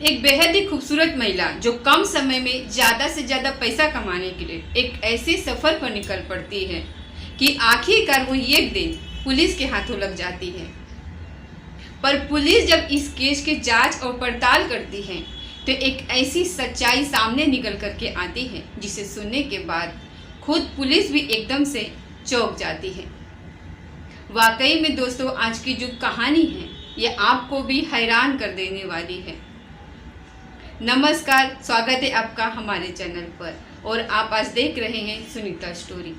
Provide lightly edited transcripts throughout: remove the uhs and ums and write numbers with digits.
एक बेहद ही खूबसूरत महिला जो कम समय में ज़्यादा से ज़्यादा पैसा कमाने के लिए एक ऐसे सफ़र पर निकल पड़ती है कि आखिरकार वो एक दिन पुलिस के हाथों लग जाती है। पर पुलिस जब इस केस की जांच और पड़ताल करती है तो एक ऐसी सच्चाई सामने निकल करके आती है जिसे सुनने के बाद खुद पुलिस भी एकदम से चौंक जाती है। वाकई में दोस्तों, आज की जो कहानी है ये आपको भी हैरान कर देने वाली है। नमस्कार, स्वागत है आपका हमारे चैनल पर और आप आज देख रहे हैं सुनीता स्टोरी।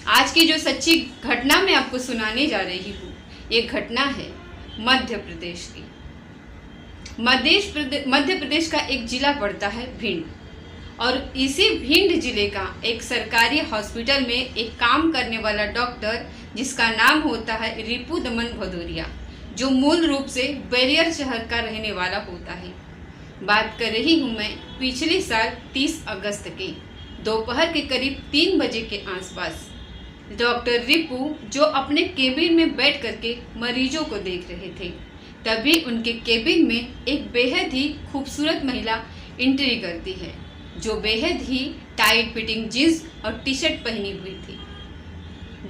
आज की जो सच्ची घटना मैं आपको सुनाने जा रही हूँ ये घटना है मध्य प्रदेश की। मध्य प्रदेश का एक जिला पड़ता है भिंड, और इसी भिंड जिले का एक सरकारी हॉस्पिटल में एक काम करने वाला डॉक्टर जिसका नाम होता है रिपू दमन भदौरिया, जो मूल रूप से ग्वालियर शहर का रहने वाला होता है। बात कर रही हूँ मैं पिछले साल 30 अगस्त के दोपहर के करीब 3 बजे के आसपास। डॉक्टर रिपू जो अपने केबिन में बैठ करके मरीजों को देख रहे थे, तभी उनके केबिन में एक बेहद ही खूबसूरत महिला एंट्री करती है, जो बेहद ही टाइट फिटिंग जींस और टी शर्ट पहनी हुई थी।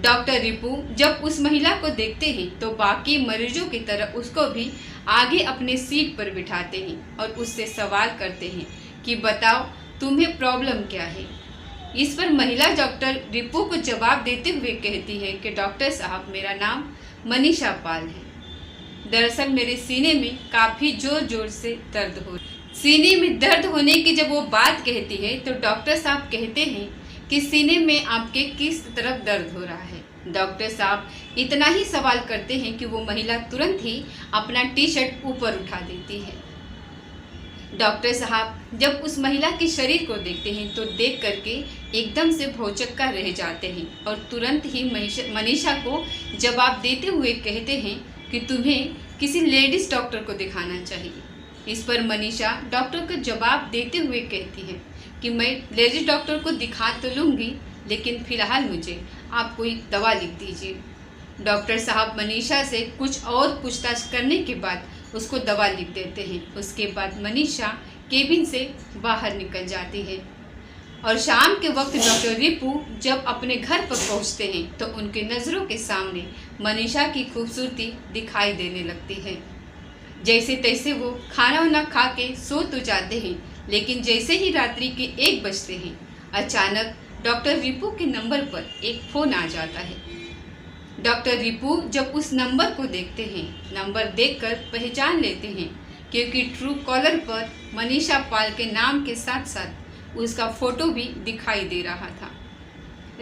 डॉक्टर रिपू जब उस महिला को देखते हैं तो बाकी मरीजों की तरह उसको भी आगे अपने सीट पर बिठाते हैं और उससे सवाल करते हैं कि बताओ तुम्हें प्रॉब्लम क्या है। इस पर महिला डॉक्टर रिपू को जवाब देते हुए कहती है कि डॉक्टर साहब, मेरा नाम मनीषा पाल है। दरअसल मेरे सीने में काफ़ी ज़ोर ज़ोर से दर्द हो। सीने में दर्द होने की जब वो बात कहती है तो डॉक्टर साहब कहते हैं कि सीने में आपके किस तरफ दर्द हो रहा है। डॉक्टर साहब इतना ही सवाल करते हैं कि वो महिला तुरंत ही अपना टी शर्ट ऊपर उठा देती है। डॉक्टर साहब जब उस महिला के शरीर को देखते हैं तो देख करके एकदम से भौचक्का रह जाते हैं और तुरंत ही मनीषा को जवाब देते हुए कहते हैं कि तुम्हें किसी लेडीज डॉक्टर को दिखाना चाहिए। इस पर मनीषा डॉक्टर को जवाब देते हुए कहती है कि मैं लेडीज डॉक्टर को दिखा तो लूँगी, लेकिन फ़िलहाल मुझे आप कोई दवा लिख दीजिए। डॉक्टर साहब मनीषा से कुछ और पूछताछ करने के बाद उसको दवा लिख देते हैं। उसके बाद मनीषा केबिन से बाहर निकल जाती है और शाम के वक्त डॉक्टर रिपू जब अपने घर पर पहुंचते हैं तो उनके नज़रों के सामने मनीषा की खूबसूरती दिखाई देने लगती है। जैसे तैसे वो खाना वाना खा के सो तो जाते हैं, लेकिन जैसे ही रात्रि के 1 बजते हैं अचानक डॉक्टर रिपू के नंबर पर एक फ़ोन आ जाता है। डॉक्टर रिपू जब उस नंबर को देखते हैं, नंबर देखकर पहचान लेते हैं, क्योंकि ट्रू कॉलर पर मनीषा पाल के नाम के साथ साथ उसका फ़ोटो भी दिखाई दे रहा था।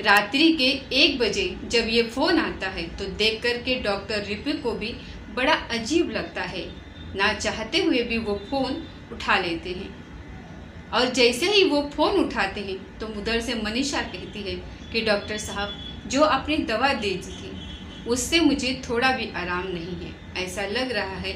रात्रि के 1 बजे जब ये फ़ोन आता है तो देख कर के डॉक्टर रिपू को भी बड़ा अजीब लगता है। ना चाहते हुए भी वो फ़ोन उठा लेते हैं और जैसे ही वो फ़ोन उठाते हैं तो उधर से मनीषा कहती है कि डॉक्टर साहब, जो आपने दवा दी थी उससे मुझे थोड़ा भी आराम नहीं है। ऐसा लग रहा है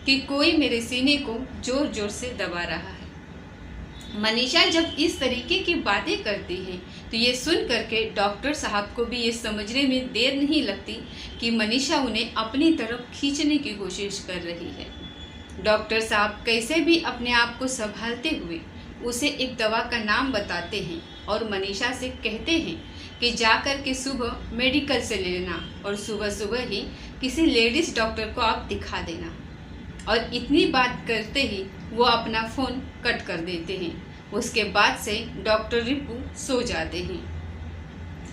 कि कोई मेरे सीने को ज़ोर ज़ोर से दबा रहा है। मनीषा जब इस तरीके की बातें करती हैं तो ये सुन करके डॉक्टर साहब को भी ये समझने में देर नहीं लगती कि मनीषा उन्हें अपनी तरफ खींचने की कोशिश कर रही है। डॉक्टर साहब कैसे भी अपने आप को संभालते हुए उसे एक दवा का नाम बताते हैं और मनीषा से कहते हैं कि जाकर के सुबह मेडिकल से ले लेना और सुबह सुबह ही किसी लेडीज़ डॉक्टर को आप दिखा देना। और इतनी बात करते ही वो अपना फ़ोन कट कर देते हैं। उसके बाद से डॉक्टर रिपू सो जाते हैं।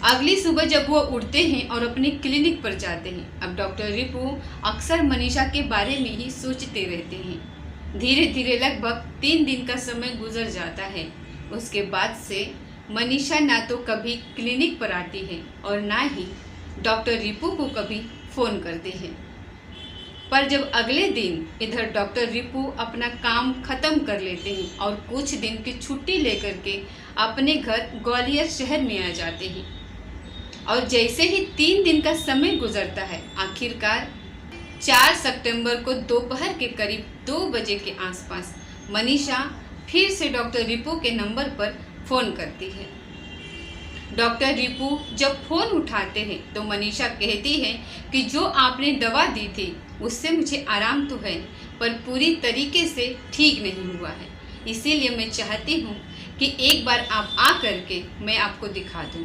अगली सुबह जब वो उठते हैं और अपने क्लिनिक पर जाते हैं, अब डॉक्टर रिपू अक्सर मनीषा के बारे में ही सोचते रहते हैं। धीरे धीरे लगभग 3 दिन का समय गुजर जाता है। उसके बाद से मनीषा ना तो कभी क्लिनिक पर आती है और ना ही डॉक्टर रिपू को कभी फ़ोन करते हैं। पर जब अगले दिन इधर डॉक्टर रिपू अपना काम ख़त्म कर लेते हैं और कुछ दिन की छुट्टी लेकर के अपने घर ग्वालियर शहर में आ जाते हैं, और जैसे ही 3 दिन का समय गुजरता है, आखिरकार 4 सितंबर को दोपहर के करीब 2 बजे के आसपास मनीषा फिर से डॉक्टर रिपू के नंबर पर फ़ोन करती है। डॉक्टर रिपू जब फ़ोन उठाते हैं तो मनीषा कहती है कि जो आपने दवा दी थी उससे मुझे आराम तो है, पर पूरी तरीके से ठीक नहीं हुआ है। इसीलिए मैं चाहती हूँ कि एक बार आप आ करके मैं आपको दिखा दूँ।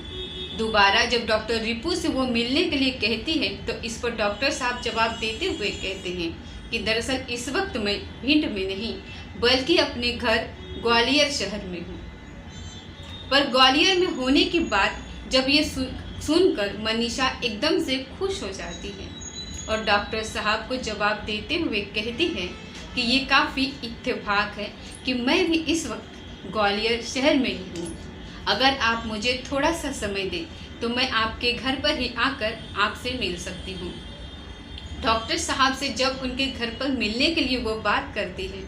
दोबारा जब डॉक्टर रिपू से वो मिलने के लिए कहती है तो इस पर डॉक्टर साहब जवाब देते हुए कहते हैं कि दरअसल इस वक्त मैं भिंड में नहीं बल्कि अपने घर ग्वालियर शहर में हूँ। पर ग्वालियर में होने की बात जब ये सुनकर मनीषा एकदम से खुश हो जाती है और डॉक्टर साहब को जवाब देते हुए कहती है कि ये काफ़ी इत्तेफाक है कि मैं भी इस वक्त ग्वालियर शहर में ही हूँ। अगर आप मुझे थोड़ा सा समय दें तो मैं आपके घर पर ही आकर आपसे मिल सकती हूँ। डॉक्टर साहब से जब उनके घर पर मिलने के लिए वो बात करती है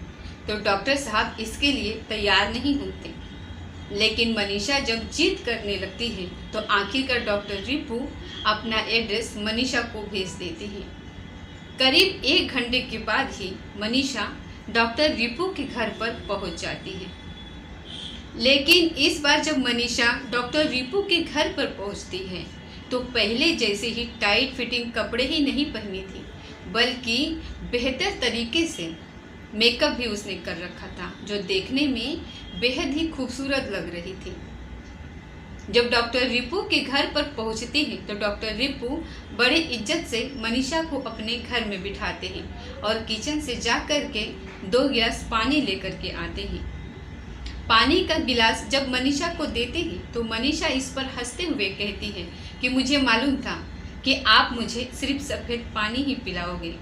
तो डॉक्टर साहब इसके लिए तैयार नहीं होते, लेकिन मनीषा जब जिद करने लगती है तो आखिरकार डॉक्टर रिपू अपना एड्रेस मनीषा को भेज देते हैं। करीब 1 घंटे के बाद ही मनीषा डॉक्टर रिपू के घर पर पहुंच जाती है। लेकिन इस बार जब मनीषा डॉक्टर रिपू के घर पर पहुंचती है तो पहले जैसे ही टाइट फिटिंग कपड़े ही नहीं पहनी थी बल्कि बेहतर तरीके से मेकअप भी उसने कर रखा था, जो देखने में बेहद ही खूबसूरत लग रही थी। जब डॉक्टर रिपू के घर पर पहुंचती है तो डॉक्टर रिपू बड़े इज्जत से मनीषा को अपने घर में बिठाते हैं और किचन से जा कर के 2 गिलास पानी लेकर के आते हैं। पानी का गिलास जब मनीषा को देते हैं तो मनीषा इस पर हंसते हुए कहती है कि मुझे मालूम था कि आप मुझे सिर्फ सफ़ेद पानी ही पिलाओगे,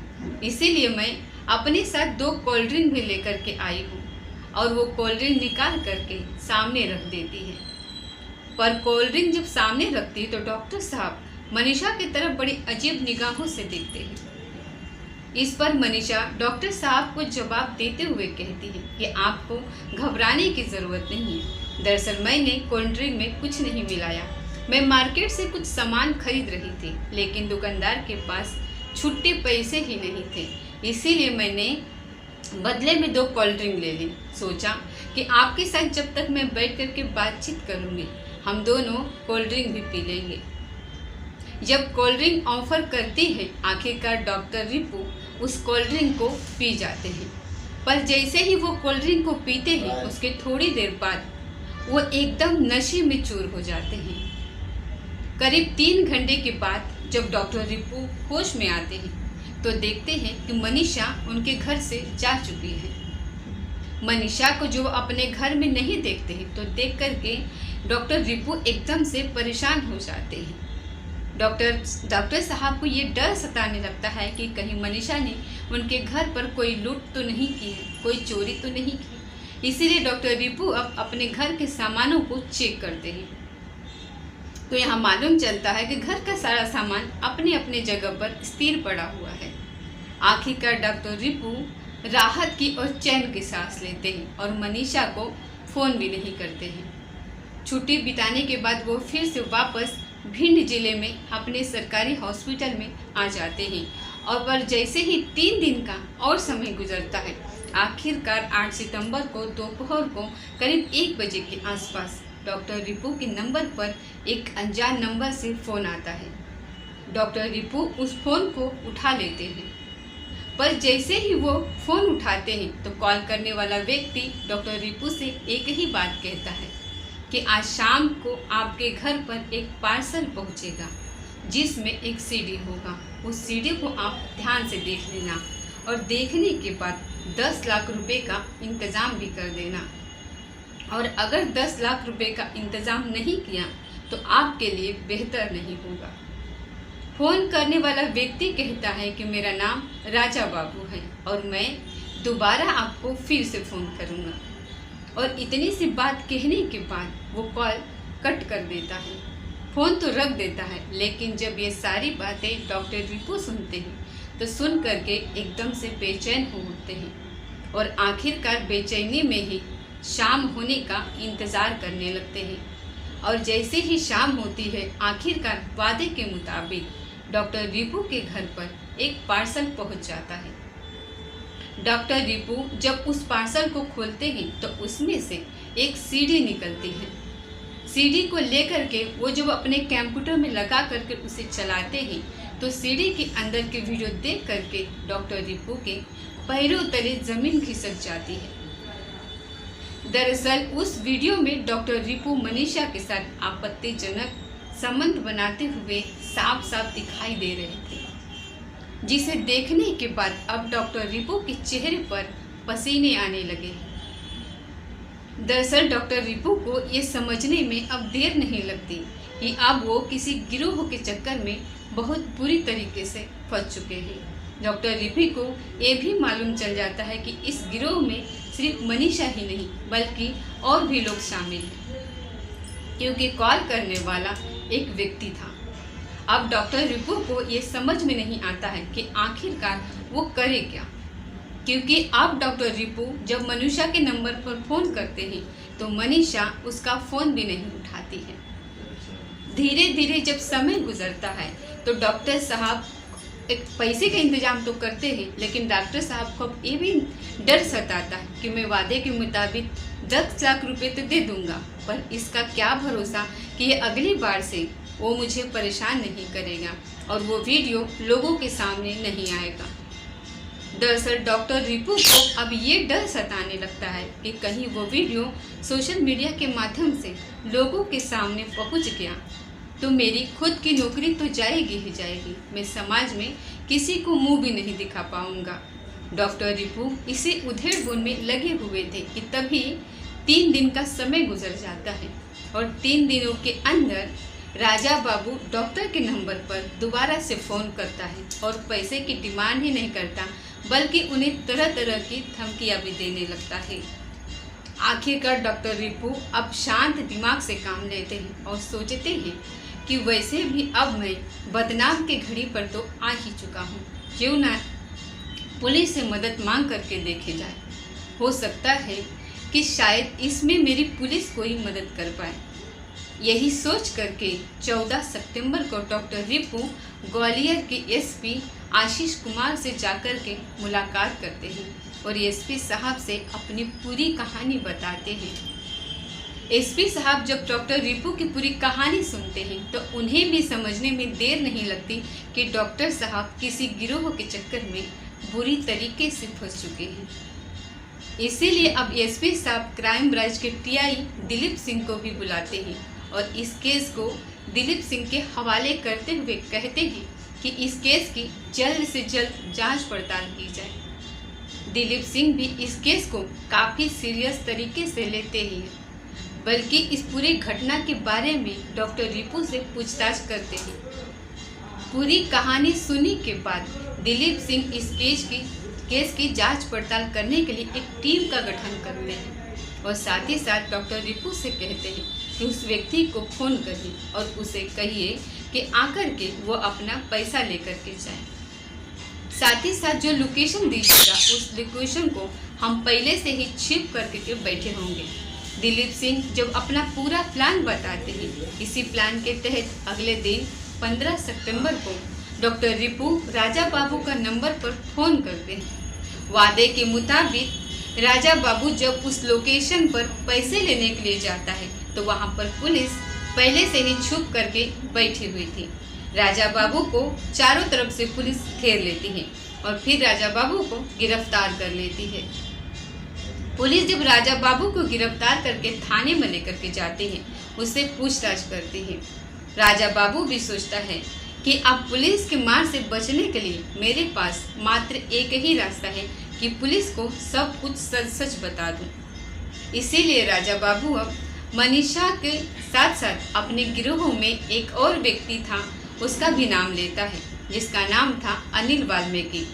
इसीलिए मैं अपने साथ 2 कोल्ड ड्रिंक भी लेकर के आई हूँ। और वो कोल्ड ड्रिंक निकाल करके सामने रख देती है। पर कोल्ड ड्रिंक जब सामने रखती है तो डॉक्टर साहब मनीषा की तरफ बड़ी अजीब निगाहों से देखते हैं। इस पर मनीषा डॉक्टर साहब को जवाब देते हुए कहती है कि आपको घबराने की ज़रूरत नहीं है। दरअसल मैंने कोल्ड ड्रिंक में कुछ नहीं मिलाया, मैं मार्केट से कुछ सामान खरीद रही थी, लेकिन दुकानदार के पास छुट्टे पैसे ही नहीं थे, इसीलिए मैंने बदले में 2 कोल्ड ड्रिंक ले ली। सोचा कि आपके साथ जब तक मैं बैठ कर के बातचीत करूँगी हम दोनों कोल्ड ड्रिंक भी पी लेंगे। जब कोल्ड ड्रिंक ऑफर करती है आखिरकार डॉक्टर रिपू उस कोल्ड ड्रिंक को पी जाते हैं। पर जैसे ही वो कोल्ड ड्रिंक को पीते हैं उसके थोड़ी देर बाद वो एकदम नशे में चूर हो जाते हैं। करीब 3 घंटे के बाद जब डॉक्टर रिपू होश में आते हैं तो देखते हैं कि मनीषा उनके घर से जा चुकी है। मनीषा को जो अपने घर में नहीं देखते हैं तो देख करके डॉक्टर रिपू एकदम से परेशान हो जाते हैं। डॉक्टर साहब को ये डर सताने लगता है कि कहीं मनीषा ने उनके घर पर कोई लूट तो नहीं की है, कोई चोरी तो नहीं की। इसीलिए डॉक्टर रिपू अब अपने घर के सामानों को चेक करते हैं तो यहाँ मालूम चलता है कि घर का सारा सामान अपने अपने जगह पर स्थिर पड़ा हुआ है। आखिरकार डॉक्टर रिपू राहत की और चैन की सांस लेते हैं और मनीषा को फ़ोन भी नहीं करते हैं। छुट्टी बिताने के बाद वो फिर से वापस भिंड जिले में अपने सरकारी हॉस्पिटल में आ जाते हैं और पर जैसे ही 3 दिन का और समय गुजरता है आखिरकार 8 सितंबर को दोपहर को करीब 1 बजे के आसपास डॉक्टर रिपू के नंबर पर एक अनजान नंबर से फ़ोन आता है। डॉक्टर रिपू उस फ़ोन को उठा लेते हैं, पर जैसे ही वो फ़ोन उठाते हैं तो कॉल करने वाला व्यक्ति डॉक्टर रिपू से एक ही बात कहता है कि आज शाम को आपके घर पर एक पार्सल पहुंचेगा जिसमें एक सीडी होगा। उस सीडी को आप ध्यान से देख लेना और देखने के बाद 10 लाख रुपए का इंतज़ाम भी कर देना, और अगर 10 लाख रुपए का इंतज़ाम नहीं किया तो आपके लिए बेहतर नहीं होगा। फ़ोन करने वाला व्यक्ति कहता है कि मेरा नाम राजा बाबू है और मैं दोबारा आपको फिर से फ़ोन करूँगा, और इतनी सी बात कहने के बाद वो कॉल कट कर देता है, फ़ोन तो रख देता है। लेकिन जब ये सारी बातें डॉक्टर रिपू सुनते हैं तो सुन करके एकदम से बेचैन हो उठते हैं और आखिरकार बेचैनी में ही शाम होने का इंतज़ार करने लगते हैं। और जैसे ही शाम होती है आखिरकार वादे के मुताबिक डॉक्टर रिपू के घर पर एक पार्सल पहुंच जाता है। डॉक्टर रिपू जब उस पार्सल को खोलते हैं तो उसमें से एक सीडी निकलती है। सीडी को लेकर के वो जब अपने कंप्यूटर में लगा करके उसे चलाते हैं तो सीडी के अंदर के वीडियो देख करके डॉक्टर रिपू के पैरों तले जमीन खिसक जाती है। दरअसल उस वीडियो में डॉक्टर रिपू मनीषा के साथ आपत्तिजनक संबंध बनाते हुए साफ साफ दिखाई दे रहे थे, जिसे देखने के बाद अब डॉक्टर रिपू के चेहरे पर पसीने आने लगे। दरअसल डॉक्टर रिपू को ये समझने में अब देर नहीं लगती कि अब वो किसी गिरोह के चक्कर में बहुत बुरी तरीके से फंस चुके हैं। डॉक्टर रिपू को ये भी मालूम चल जाता है कि इस गिरोह में सिर्फ मनीषा ही नहीं बल्कि और भी लोग शामिल हैं, क्योंकि कॉल करने वाला एक व्यक्ति था। अब डॉक्टर रिपू को ये समझ में नहीं आता है कि आखिरकार वो करे क्या, क्योंकि अब डॉक्टर रिपू जब मनीषा के नंबर पर फ़ोन करते हैं तो मनीषा उसका फ़ोन भी नहीं उठाती है। धीरे धीरे जब समय गुजरता है तो डॉक्टर साहब एक पैसे का इंतजाम तो करते हैं, लेकिन डॉक्टर साहब को ये भी डर सताता है कि मैं वादे के मुताबिक 10 लाख रुपए तो दे दूंगा, पर इसका क्या भरोसा कि ये अगली बार से वो मुझे परेशान नहीं करेगा और वो वीडियो लोगों के सामने नहीं आएगा। दरअसल डॉक्टर रिपू को अब ये डर सताने लगता है कि कहीं वो वीडियो सोशल मीडिया के माध्यम से लोगों के सामने पहुंच गया तो मेरी खुद की नौकरी तो जाएगी ही जाएगी, मैं समाज में किसी को मुंह भी नहीं दिखा पाऊंगा। डॉक्टर रिपू इसी उधेड़-बुन में लगे हुए थे कि तभी 3 दिन का समय गुजर जाता है और 3 दिनों के अंदर राजा बाबू डॉक्टर के नंबर पर दोबारा से फ़ोन करता है और पैसे की डिमांड ही नहीं करता बल्कि उन्हें तरह तरह की धमकियां भी देने लगता है। आखिरकार डॉक्टर रिपू अब शांत दिमाग से काम लेते हैं और सोचते हैं कि वैसे भी अब मैं बदनाम के घड़ी पर तो आ ही चुका हूँ, क्यों ना पुलिस से मदद मांग करके देखे जाए। हो सकता है कि शायद इसमें मेरी पुलिस कोई मदद कर पाए। यही सोच करके 14 सितंबर को डॉक्टर रिपू ग्वालियर के एसपी आशीष कुमार से जाकर के मुलाकात करते हैं और एसपी साहब से अपनी पूरी कहानी बताते हैं। एसपी साहब जब डॉक्टर रिपू की पूरी कहानी सुनते हैं तो उन्हें भी समझने में देर नहीं लगती कि डॉक्टर साहब किसी गिरोह के चक्कर में बुरी तरीके से फंस चुके हैं। इसीलिए अब एसपी साहब क्राइम ब्रांच के टीआई दिलीप सिंह को भी बुलाते हैं और इस केस को दिलीप सिंह के हवाले करते हुए कहते हैं कि इस केस की जल्द से जल्द जांच पड़ताल की जाए। दिलीप सिंह भी इस केस को काफ़ी सीरियस तरीके से लेते हैं, बल्कि इस पूरी घटना के बारे में डॉक्टर रिपू से पूछताछ करते हैं। पूरी कहानी सुनने के बाद दिलीप सिंह इस केस की जांच पड़ताल करने के लिए एक टीम का गठन करते हैं और साथ ही साथ डॉक्टर रिपू से कहते हैं कि उस व्यक्ति को फ़ोन करिए और उसे कहिए कि आकर के वो अपना पैसा लेकर के जाए। साथ ही साथ जो लोकेशन दीजिएगा उस लोकेशन को हम पहले से ही छिप करके बैठे होंगे। दिलीप सिंह जब अपना पूरा प्लान बताते हैं, इसी प्लान के तहत अगले दिन 15 सितंबर को डॉक्टर रिपू राजा बाबू का नंबर पर फ़ोन करते हैं। वादे के मुताबिक राजा बाबू जब उस लोकेशन पर पैसे लेने के लिए जाता है तो वहां पर पुलिस पहले से ही छुप करके बैठी हुई थी। राजा बाबू को चारों तरफ से पुलिस घेर लेती है और फिर राजा बाबू को गिरफ्तार कर लेती है। पुलिस जब राजा बाबू को गिरफ्तार करके थाने में लेकर के जाते हैं, उससे पूछताछ करती है। राजा बाबू भी सोचता है कि अब पुलिस के मार से बचने के लिए मेरे पास मात्र एक ही रास्ता है कि पुलिस को सब कुछ सच सच बता दूं। इसीलिए राजा बाबू अब मनीषा के साथ साथ अपने गिरोह में एक और व्यक्ति था, उसका भी नाम लेता है, जिसका नाम था अनिल वाल्मीकि।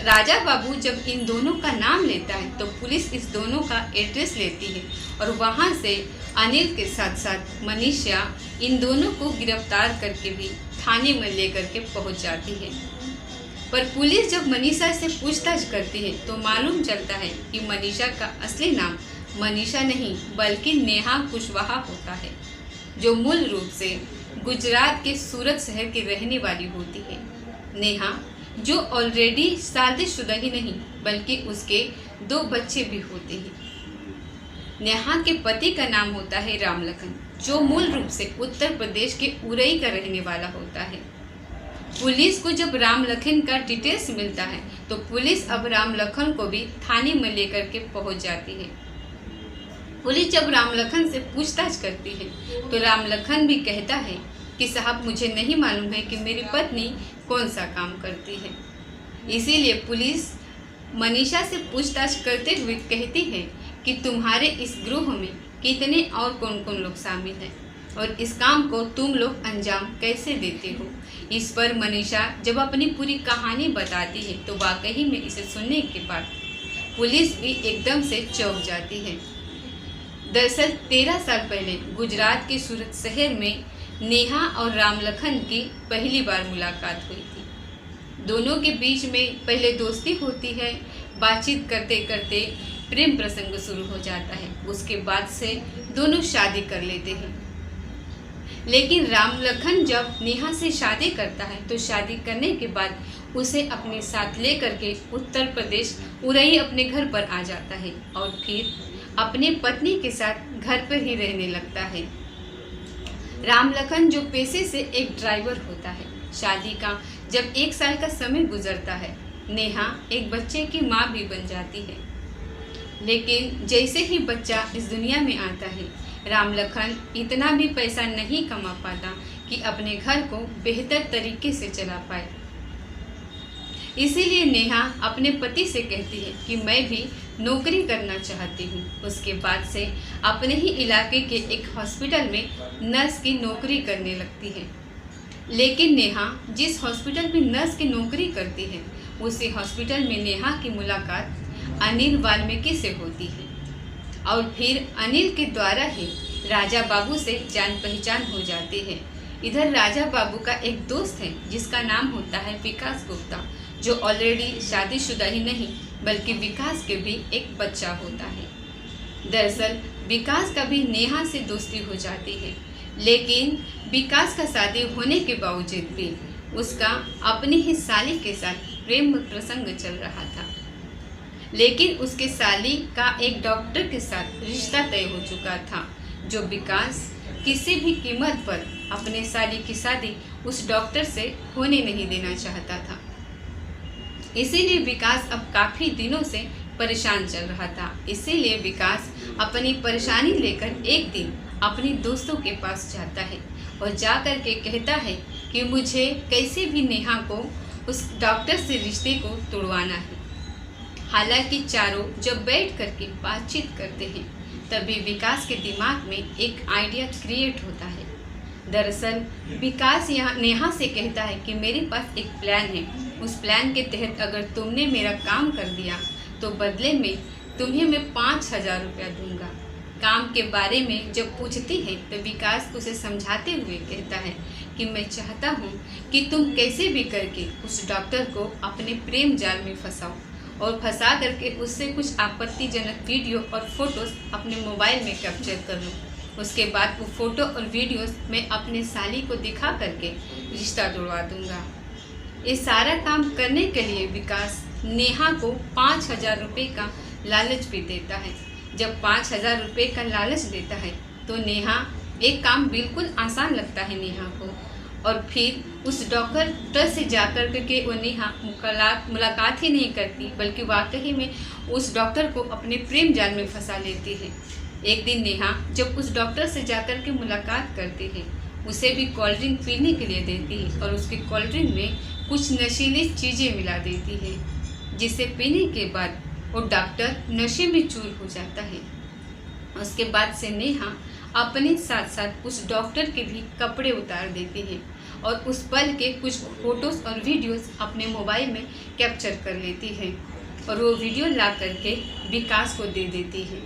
राजा बाबू जब इन दोनों का नाम लेता है तो पुलिस इस दोनों का एड्रेस लेती है और वहां से अनिल के साथ साथ मनीषा इन दोनों को गिरफ्तार करके भी थाने में लेकर के पहुंच जाती है। पर पुलिस जब मनीषा से पूछताछ करती है तो मालूम चलता है कि मनीषा का असली नाम मनीषा नहीं बल्कि नेहा कुशवाहा होता है, जो मूल रूप से गुजरात के सूरत शहर की रहने वाली होती है। नेहा जो ऑलरेडी शादीशुदा ही नहीं बल्कि उसके 2 बच्चे भी होते हैं। नेहा के पति का नाम होता है रामलखन, जो मूल रूप से उत्तर प्रदेश के उरई का रहने वाला होता है। पुलिस को जब राम लखन का डिटेल्स मिलता है तो पुलिस अब राम लखन को भी थाने में लेकर के पहुंच जाती है। पुलिस जब राम लखन से पूछताछ करती है तो राम लखन भी कहता है कि साहब मुझे नहीं मालूम है कि मेरी पत्नी कौन सा काम करती है। इसीलिए पुलिस मनीषा से पूछताछ करते हुए कहती है कि तुम्हारे इस ग्रोह में कितने और कौन कौन लोग शामिल हैं और इस काम को तुम लोग अंजाम कैसे देते हो। इस पर मनीषा जब अपनी पूरी कहानी बताती है तो वाकई में इसे सुनने के बाद पुलिस भी एकदम से चौंक जाती है। दरअसल 13 साल पहले गुजरात के सूरत शहर में नेहा और राम लखन की पहली बार मुलाकात हुई थी। दोनों के बीच में पहले दोस्ती होती है, बातचीत करते करते प्रेम प्रसंग शुरू हो जाता है। उसके बाद से दोनों शादी कर लेते हैं। लेकिन राम लखन जब नेहा से शादी करता है तो शादी करने के बाद उसे अपने साथ लेकर के उत्तर प्रदेश उरई अपने घर पर आ जाता है और फिर अपने पत्नी के साथ घर पर ही रहने लगता है। राम लखन जो पेशे से एक ड्राइवर होता है। शादी का जब 1 साल का समय गुजरता है नेहा एक बच्चे की माँ भी बन जाती है। लेकिन जैसे ही बच्चा इस दुनिया में आता है राम लखन इतना भी पैसा नहीं कमा पाता कि अपने घर को बेहतर तरीके से चला पाए। इसीलिए नेहा अपने पति से कहती है कि मैं भी नौकरी करना चाहती हूँ। उसके बाद से अपने ही इलाके के एक हॉस्पिटल में नर्स की नौकरी करने लगती है। लेकिन नेहा जिस हॉस्पिटल में नर्स की नौकरी करती है उसी हॉस्पिटल में नेहा की मुलाकात अनिल वाल्मीकि से होती है और फिर अनिल के द्वारा ही राजा बाबू से जान पहचान हो जाती है। इधर राजा बाबू का एक दोस्त है जिसका नाम होता है विकास गुप्ता, जो ऑलरेडी शादीशुदा ही नहीं बल्कि विकास के भी एक बच्चा होता है। दरअसल विकास का भी नेहा से दोस्ती हो जाती है, लेकिन विकास का शादी होने के बावजूद भी उसका अपनी ही साली के साथ प्रेम प्रसंग चल रहा था। लेकिन उसके साली का एक डॉक्टर के साथ रिश्ता तय हो चुका था, जो विकास किसी भी कीमत पर अपने साली की शादी उस डॉक्टर से होने नहीं देना चाहता था। इसीलिए विकास अब काफ़ी दिनों से परेशान चल रहा था। इसीलिए विकास अपनी परेशानी लेकर एक दिन अपने दोस्तों के पास जाता है और जा कर के कहता है कि मुझे कैसे भी नेहा को उस डॉक्टर से रिश्ते को तोड़वाना है। हालांकि चारों जब बैठ कर के बातचीत करते हैं तभी विकास के दिमाग में एक आइडिया क्रिएट होता है। दरअसल विकास यहाँ नेहा से कहता है कि मेरे पास एक प्लान है, उस प्लान के तहत अगर तुमने मेरा काम कर दिया तो बदले में तुम्हें मैं 5,000 रुपया दूंगा। काम के बारे में जब पूछती है तो विकास उसे समझाते हुए कहता है कि मैं चाहता हूँ कि तुम कैसे भी करके उस डॉक्टर को अपने प्रेम जाल में फंसाओ और फंसा करके उससे कुछ आपत्तिजनक वीडियो और फोटोज अपने मोबाइल में कैप्चर कर लो। उसके बाद वो फ़ोटो और वीडियोस मैं अपने साली को दिखा करके रिश्ता तोड़वा दूंगा। ये सारा काम करने के लिए विकास नेहा को 5,000 रुपये का लालच भी देता है। जब 5,000 रुपये का लालच देता है तो नेहा एक काम बिल्कुल आसान लगता है नेहा को, और फिर उस डॉक्टर से जाकर के वो नेहा मुलाकात ही नहीं करती बल्कि वाकई में उस डॉक्टर को अपने प्रेम जाल में फंसा लेती है। एक दिन नेहा जब उस डॉक्टर से जाकर के मुलाकात करती है उसे भी कोल्ड ड्रिंक पीने के लिए देती है और उसके कोल्ड ड्रिंक में कुछ नशीली चीज़ें मिला देती है, जिसे पीने के बाद वो डॉक्टर नशे में चूर हो जाता है। उसके बाद से नेहा अपने साथ साथ उस डॉक्टर के भी कपड़े उतार देती है और उस पल के कुछ फोटोज़ और वीडियोस अपने मोबाइल में कैप्चर कर लेती है और वो वीडियो ला करके विकास को दे देती है।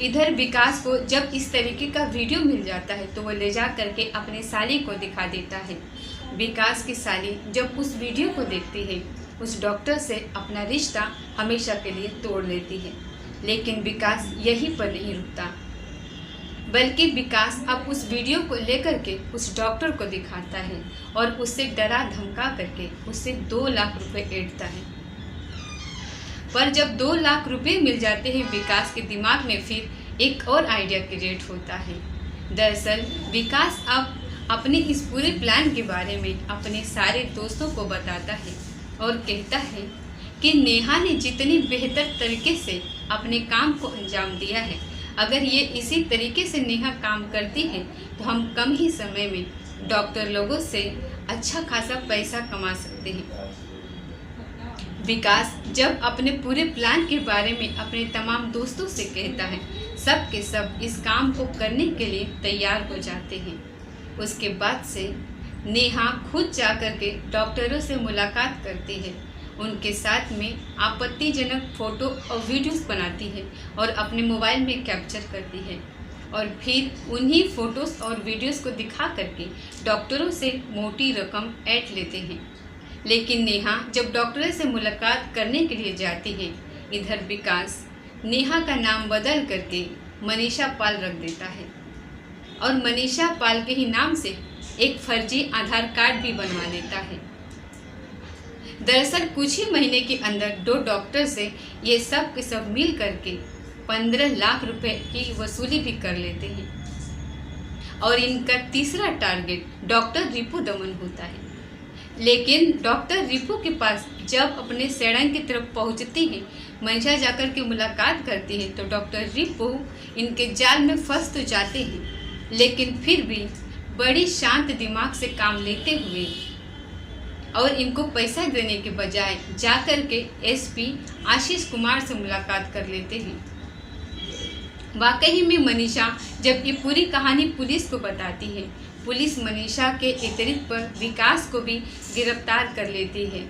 इधर विकास को जब इस तरीके का वीडियो मिल जाता है तो वो ले जा करके अपने साली को दिखा देता है। विकास की साली जब उस वीडियो को देखती है उस डॉक्टर से अपना रिश्ता हमेशा के लिए तोड़ लेती है। लेकिन विकास यहीं पर नहीं रुकता, बल्कि विकास अब उस वीडियो को लेकर के उस डॉक्टर को दिखाता है और उससे डरा धमका करके उससे 2 लाख रुपए ऐंठता है। पर जब 2 लाख रुपए मिल जाते हैं विकास के दिमाग में फिर एक और आइडिया क्रिएट होता है। दरअसल विकास अब अपने इस पूरे प्लान के बारे में अपने सारे दोस्तों को बताता है और कहता है कि नेहा ने जितनी बेहतर तरीके से अपने काम को अंजाम दिया है, अगर ये इसी तरीके से नेहा काम करती है तो हम कम ही समय में डॉक्टर लोगों से अच्छा खासा पैसा कमा सकते हैं। विकास जब अपने पूरे प्लान के बारे में अपने तमाम दोस्तों से कहता है, सब के सब इस काम को करने के लिए तैयार हो जाते हैं। उसके बाद से नेहा खुद जाकर के डॉक्टरों से मुलाकात करती है, उनके साथ में आपत्तिजनक फ़ोटो और वीडियोस बनाती है और अपने मोबाइल में कैप्चर करती है और फिर उन्हीं फ़ोटोज़ और वीडियोस को दिखा करके डॉक्टरों से मोटी रकम ऐंठ लेते हैं। लेकिन नेहा जब डॉक्टरों से मुलाकात करने के लिए जाती है, इधर विकास नेहा का नाम बदल करके मनीषा पाल रख देता है और मनीषा पाल के ही नाम से एक फर्जी आधार कार्ड भी बनवा लेता है। दरअसल कुछ ही महीने के अंदर दो डॉक्टर से ये सब के सब मिल करके 15 लाख रुपए की वसूली भी कर लेते हैं और इनका तीसरा टारगेट डॉक्टर रिपू दमन होता है। लेकिन डॉक्टर रिपू के पास जब अपने सेड़ंग की तरफ पहुंचती है, मनीषा जाकर के मुलाकात करती है तो डॉक्टर रिपू इनके जाल में फंस तो जाते हैं, लेकिन फिर भी बड़ी शांत दिमाग से काम लेते हुए और इनको पैसा देने के बजाय जाकर के एसपी आशीष कुमार से मुलाकात कर लेते हैं। वाकई में मनीषा जब ये पूरी कहानी पुलिस को बताती है, पुलिस मनीषा के इतरित पर विकास को भी गिरफ्तार कर लेती है।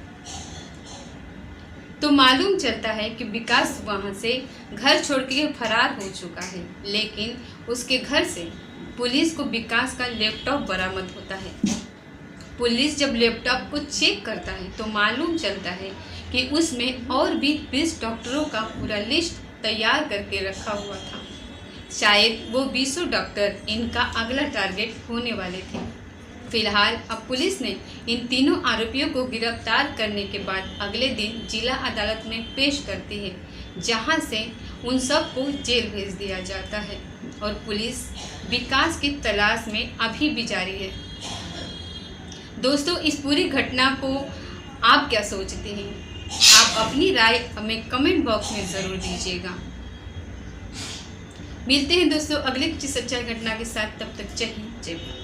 तो मालूम चलता है कि विकास वहां से घर छोड़ के फरार हो चुका है, लेकिन उसके घर से पुलिस को विकास का लैपटॉप बरामद होता है। पुलिस जब लैपटॉप को चेक करता है तो मालूम चलता है कि उसमें और भी 20 डॉक्टरों का पूरा लिस्ट तैयार करके रखा हुआ था। शायद वो 20 डॉक्टर इनका अगला टारगेट होने वाले थे। फिलहाल अब पुलिस ने इन तीनों आरोपियों को गिरफ्तार करने के बाद अगले दिन जिला अदालत में पेश करती है, जहां से उन सब को जेल भेज दिया जाता है और पुलिस विकास की तलाश में अभी भी जारी है। दोस्तों, इस पूरी घटना को आप क्या सोचते हैं? आप अपनी राय हमें कमेंट बॉक्स में ज़रूर दीजिएगा। मिलते हैं दोस्तों अगले किसी सच्चाई घटना के साथ, तब तक जय हिंद जय भारत।